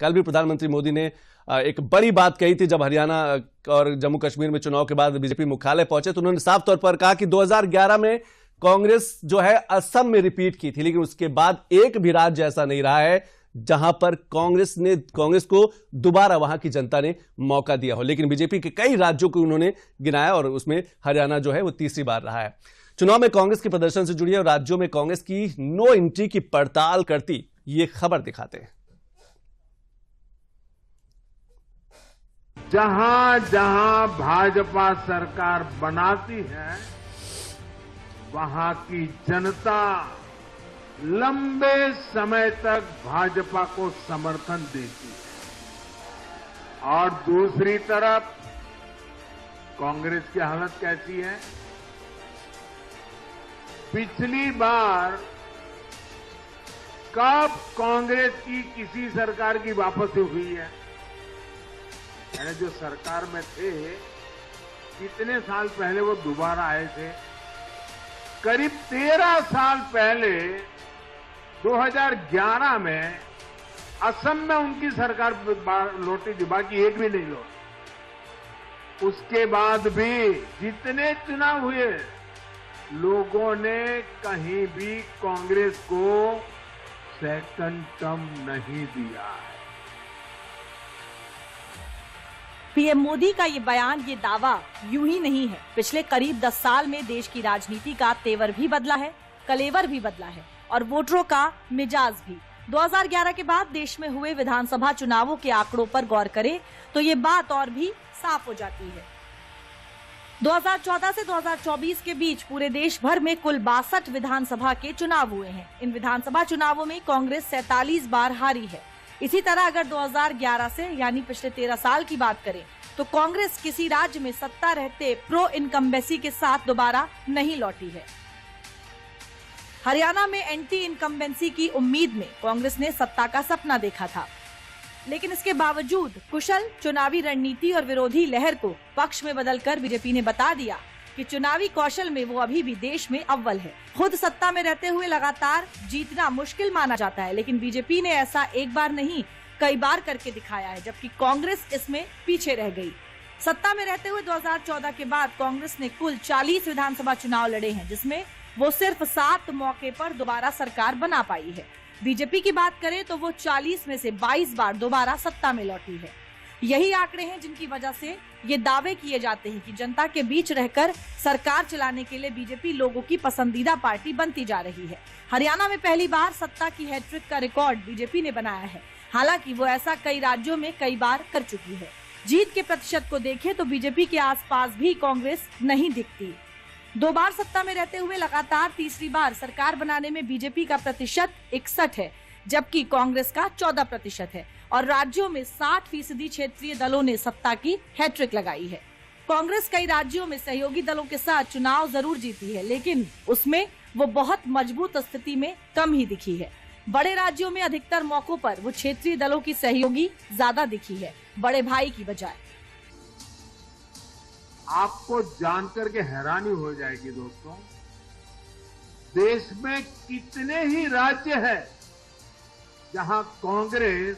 कल भी प्रधानमंत्री मोदी ने एक बड़ी बात कही थी जब हरियाणा और जम्मू कश्मीर में चुनाव के बाद बीजेपी मुख्यालय पहुंचे, तो उन्होंने साफ तौर पर कहा कि 2011 में कांग्रेस जो है असम में रिपीट की थी, लेकिन उसके बाद एक भी राज्य ऐसा नहीं रहा है जहां पर कांग्रेस को दोबारा वहां की जनता ने मौका दिया हो। लेकिन बीजेपी के कई राज्यों को उन्होंने गिनाया और उसमें हरियाणा जो है वो तीसरी बार रहा है। चुनाव में कांग्रेस के प्रदर्शन से जुड़ी और राज्यों में कांग्रेस की नो एंट्री की पड़ताल करती ये खबर दिखाते हैं। जहां जहां भाजपा सरकार बनाती है वहां की जनता लंबे समय तक भाजपा को समर्थन देती है और दूसरी तरफ कांग्रेस की हालत कैसी है? पिछली बार कब कांग्रेस की किसी सरकार की वापसी हुई है? यानी जो सरकार में थे कितने साल पहले वो दोबारा आए थे? करीब 13 साल पहले 2011 में असम में उनकी सरकार लौटी थी, बाकी एक भी नहीं लौटी। उसके बाद भी जितने चुनाव हुए लोगों ने कहीं भी कांग्रेस को सेकंड टर्म नहीं दिया है। पीएम मोदी का ये बयान, ये दावा यूं ही नहीं है। पिछले करीब 10 साल में देश की राजनीति का तेवर भी बदला है, कलेवर भी बदला है और वोटरों का मिजाज भी। 2011 के बाद देश में हुए विधानसभा चुनावों के आंकड़ों पर गौर करें तो ये बात और भी साफ हो जाती है। 2014 से 2024 के बीच पूरे देश भर में कुल 62 विधानसभा के चुनाव हुए हैं। इन विधानसभा चुनावों में कांग्रेस 47 बार हारी है। इसी तरह अगर 2011 से यानी पिछले 13 साल की बात करें तो कांग्रेस किसी राज्य में सत्ता रहते प्रो इनकम्बेंसी के साथ दोबारा नहीं लौटी है। हरियाणा में एंटी इनकम्बेंसी की उम्मीद में कांग्रेस ने सत्ता का सपना देखा था, लेकिन इसके बावजूद कुशल चुनावी रणनीति और विरोधी लहर को पक्ष में बदलकर बीजेपी ने बता दिया कि चुनावी कौशल में वो अभी भी देश में अव्वल है। खुद सत्ता में रहते हुए लगातार जीतना मुश्किल माना जाता है, लेकिन बीजेपी ने ऐसा एक बार नहीं कई बार करके दिखाया है, जबकि कांग्रेस इसमें पीछे रह गई। सत्ता में रहते हुए 2014 के बाद कांग्रेस ने कुल 40 विधानसभा चुनाव लड़े हैं, जिसमें वो सिर्फ 7 मौके पर दोबारा सरकार बना पाई है। बीजेपी की बात करें तो वो 40 में से 22 बार दोबारा सत्ता में लौटी है। यही आंकड़े हैं जिनकी वजह से ये दावे किए जाते हैं कि जनता के बीच रहकर सरकार चलाने के लिए बीजेपी लोगों की पसंदीदा पार्टी बनती जा रही है। हरियाणा में पहली बार सत्ता की हैट्रिक का रिकॉर्ड बीजेपी ने बनाया है। हालांकि वो ऐसा कई राज्यों में कई बार कर चुकी है। जीत के प्रतिशत को देखें तो बीजेपी के आसपास भी कांग्रेस नहीं दिखती। 2 बार सत्ता में रहते हुए लगातार तीसरी बार सरकार बनाने में बीजेपी का प्रतिशत 61 है, जबकि कांग्रेस का 14% है और राज्यों में 60% क्षेत्रीय दलों ने सत्ता की हैट्रिक लगाई है। कांग्रेस कई राज्यों में सहयोगी दलों के साथ चुनाव जरूर जीती है, लेकिन उसमें वो बहुत मजबूत स्थिति में कम ही दिखी है। बड़े राज्यों में अधिकतर मौकों पर वो क्षेत्रीय दलों की सहयोगी ज्यादा दिखी है, बड़े भाई की बजाय। आपको जानकर के हैरानी हो जाएगी दोस्तों, देश में कितने ही राज्य हैं जहां कांग्रेस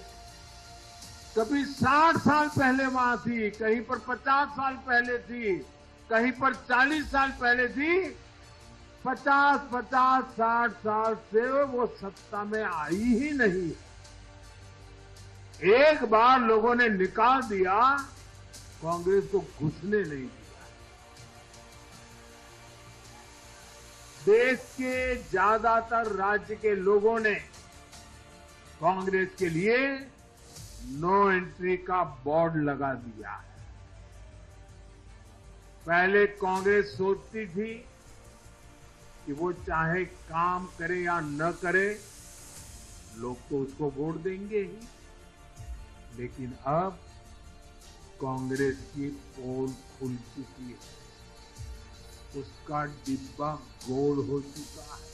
कभी 60 साल पहले वहां थी, कहीं पर 50 साल पहले थी, कहीं पर 40 साल पहले थी। 50-60 साल से वो सत्ता में आई ही नहीं। एक बार लोगों ने निकाल दिया, कांग्रेस को घुसने नहीं दिया। देश के ज्यादातर राज्य के लोगों ने कांग्रेस के लिए नो एंट्री का बोर्ड लगा दिया है। पहले कांग्रेस सोचती थी कि वो चाहे काम करे या न करे, लोग तो उसको वोट देंगे ही, लेकिन अब कांग्रेस की पोल खुल चुकी है, उसका डिब्बा गोल हो चुका है।